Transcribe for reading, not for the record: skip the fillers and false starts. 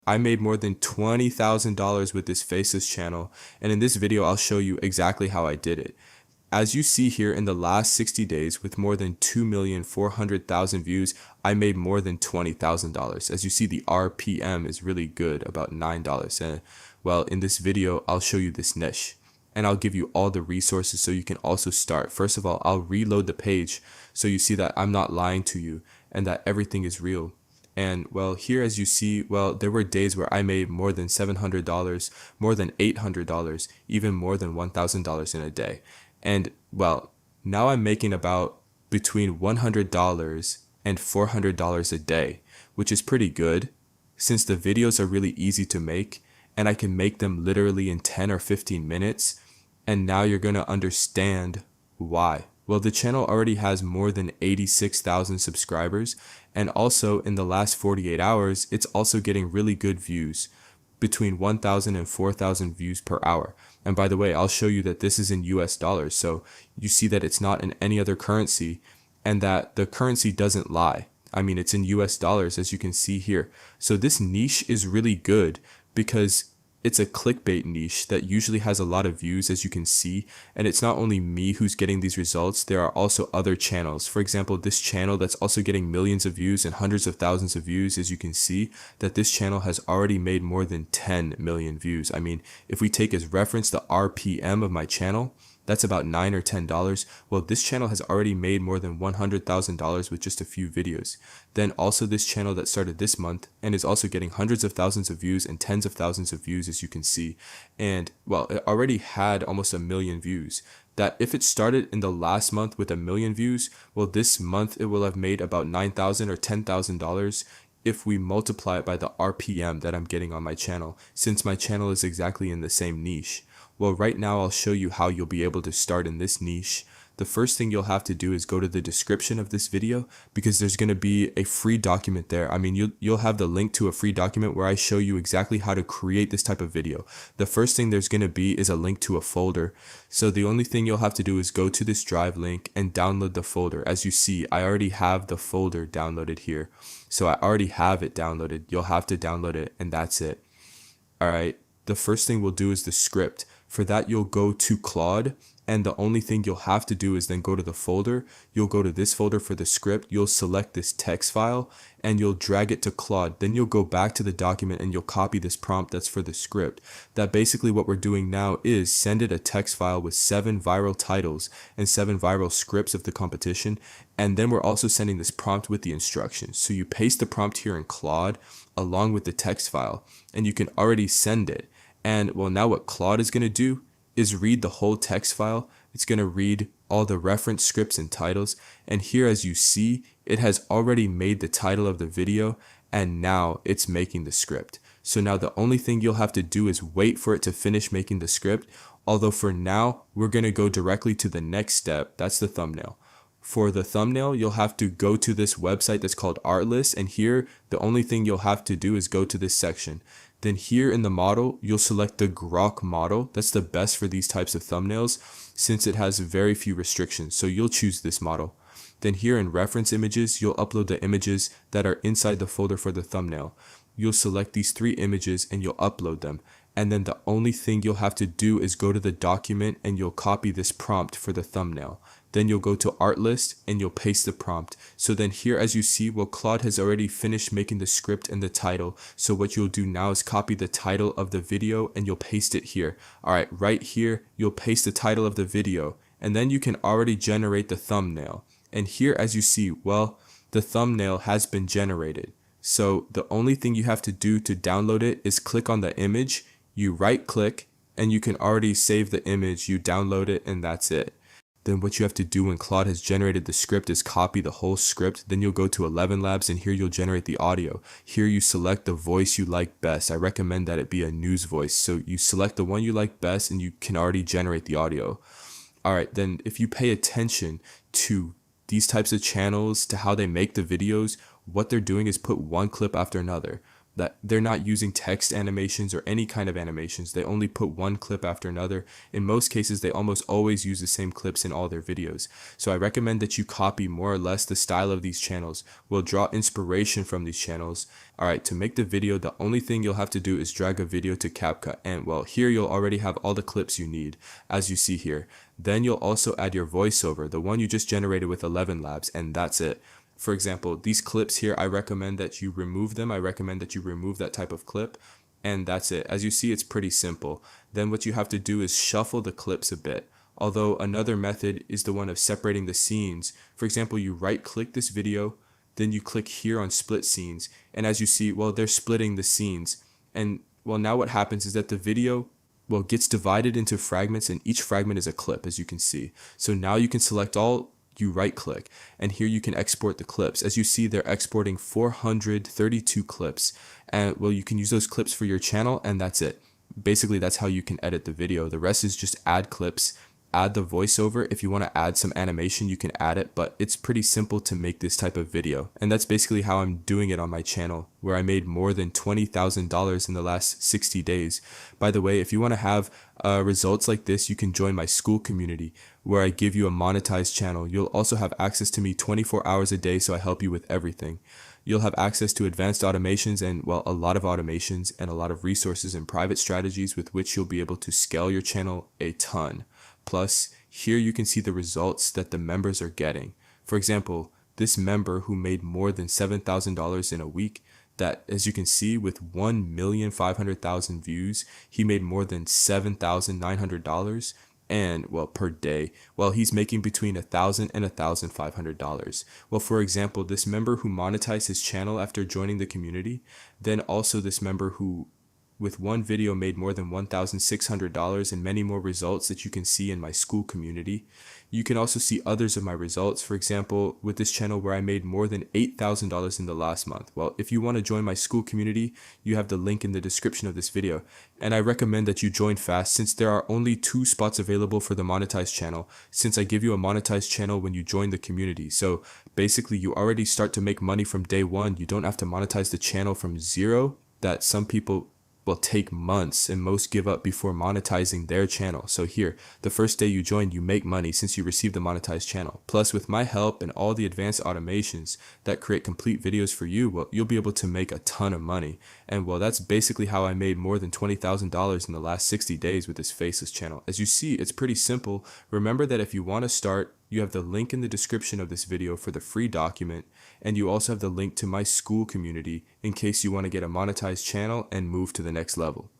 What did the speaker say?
I made more than $20,000 with this Faceless channel, and in this video I'll show you exactly how I did it. As you see here, in the last 60 days with more than 2,400,000 views, I made more than $20,000. As you see, the RPM is really good, about $9. And well, in this video I'll show you this niche, and I'll give you all the resources so you can also start. First of all, I'll reload the page so you see that I'm not lying to you and that everything is real. And well, here as you see, well, there were days where I made more than $700, more than $800, even more than $1,000 in a day. And well, now I'm making about between $100 and $400 a day, which is pretty good since the videos are really easy to make and I can make them literally in 10 or 15 minutes. And now you're going to understand why. Well, the channel already has more than 86,000 subscribers, and also in the last 48 hours, it's also getting really good views, between 1,000 and 4,000 views per hour. And by the way, I'll show you that this is in US dollars, so you see that it's not in any other currency, and that the currency doesn't lie. I mean, it's in US dollars, as you can see here. So this niche is really good because it's a clickbait niche that usually has a lot of views, as you can see, and it's not only me who's getting these results, there are also other channels. For example, this channel that's also getting millions of views and hundreds of thousands of views, as you can see that this channel has already made more than 10 million views. I mean, if we take as reference the RPM of my channel, that's about $9 or $10. Well, this channel has already made more than $100,000 with just a few videos. Then also this channel that started this month and is also getting hundreds of thousands of views and tens of thousands of views, as you can see. And well, it already had almost 1 million views. That if it started in the last month with 1 million views, well, this month it will have made about $9,000 or $10,000 if we multiply it by the RPM that I'm getting on my channel, since my channel is exactly in the same niche. Well, right now I'll show you how you'll be able to start in this niche. The first thing you'll have to do is go to the description of this video, because there's going to be a free document there. I mean, you'll have the link to a free document where I show you exactly how to create this type of video. The first thing there's going to be is a link to a folder. So the only thing you'll have to do is go to this drive link and download the folder. As you see, I already have the folder downloaded here. So I already have it downloaded. You'll have to download it, and that's it. All right. The first thing we'll do is the script. For that, you'll go to Claude, and the only thing you'll have to do is then go to the folder. You'll go to this folder for the script. You'll select this text file and you'll drag it to Claude. Then you'll go back to the document and you'll copy this prompt that's for the script. That basically what we're doing now is send it a text file with 7 viral titles and 7 viral scripts of the competition. And then we're also sending this prompt with the instructions. So you paste the prompt here in Claude along with the text file, and you can already send it. And well, now what Claude is going to do is read the whole text file. It's going to read all the reference scripts and titles. And here, as you see, it has already made the title of the video, and now it's making the script. So now the only thing you'll have to do is wait for it to finish making the script. Although for now, we're going to go directly to the next step. That's the thumbnail. For the thumbnail, you'll have to go to this website that's called Artlist. And here, the only thing you'll have to do is go to this section. Then here in the model, you'll select the Grok model. That's the best for these types of thumbnails since it has very few restrictions. So you'll choose this model. Then here in reference images, you'll upload the images that are inside the folder for the thumbnail. You'll select these 3 images and you'll upload them. And then the only thing you'll have to do is go to the document and you'll copy this prompt for the thumbnail. Then you'll go to Artlist and you'll paste the prompt. So then here, as you see, well, Claude has already finished making the script and the title. So what you'll do now is copy the title of the video and you'll paste it here. All right, right here, you'll paste the title of the video, and then you can already generate the thumbnail. And here, as you see, well, the thumbnail has been generated. So the only thing you have to do to download it is click on the image, you right click, and you can already save the image, you download it, and that's it. Then what you have to do when Claude has generated the script is copy the whole script. Then you'll go to 11 Labs and here you'll generate the audio. Here you select the voice you like best. I recommend that it be a news voice. So you select the one you like best and you can already generate the audio. Alright, then if you pay attention to these types of channels, to how they make the videos, what they're doing is put one clip after another. that they're not using text animations or any kind of animations. They only put one clip after another. In most cases, they almost always use the same clips in all their videos. So I recommend that you copy more or less the style of these channels. We'll draw inspiration from these channels. Alright, to make the video, the only thing you'll have to do is drag a video to CapCut, and well, here you'll already have all the clips you need, as you see here. Then you'll also add your voiceover, the one you just generated with 11 Labs, and that's it. For example, these clips here, I recommend that you remove them. I recommend that you remove that type of clip, and that's it. As you see, it's pretty simple. Then what you have to do is shuffle the clips a bit. Although another method is the one of separating the scenes. For example, you right click this video, then you click here on split scenes, and as you see, well, they're splitting the scenes. And well, now what happens is that the video, well, gets divided into fragments, and each fragment is a clip, as you can see. So now you can select all, you right click, and here you can export the clips. As you see, they're exporting 432 clips, and well, you can use those clips for your channel, and that's it. Basically, that's how you can edit the video. The rest is just add clips, add the voiceover. If you want to add some animation, you can add it, but it's pretty simple to make this type of video. And that's basically how I'm doing it on my channel, where I made more than $20,000 in the last 60 days. By the way, if you want to have results like this, you can join my school community, where I give you a monetized channel. You'll also have access to me 24 hours a day, so I help you with everything. You'll have access to advanced automations and, well, a lot of automations and a lot of resources and private strategies with which you'll be able to scale your channel a ton. Plus, here you can see the results that the members are getting. For example, this member who made more than $7,000 in a week, that, as you can see, with 1,500,000 views, he made more than $7,900, and well, per day, well, he's making between $1,000 and $1,500. Well, for example, this member who monetized his channel after joining the community, then also this member who with one video made more than $1,600 and many more results that you can see in my school community. You can also see others of my results, for example, with this channel where I made more than $8,000 in the last month. Well, if you want to join my school community, you have the link in the description of this video. And I recommend that you join fast, since there are only 2 spots available for the monetized channel, since I give you a monetized channel when you join the community. So basically, you already start to make money from day one. You don't have to monetize the channel from zero, that some people will take months, and most give up before monetizing their channel. So here, the first day you join, you make money since you receive the monetized channel. Plus, with my help and all the advanced automations that create complete videos for you, well, you'll be able to make a ton of money. And well, that's basically how I made more than $20,000 in the last 60 days with this Faceless channel. As you see, it's pretty simple. Remember that if you want to start, you have the link in the description of this video for the free document, and you also have the link to my school community in case you want to get a monetized channel and move to the next level.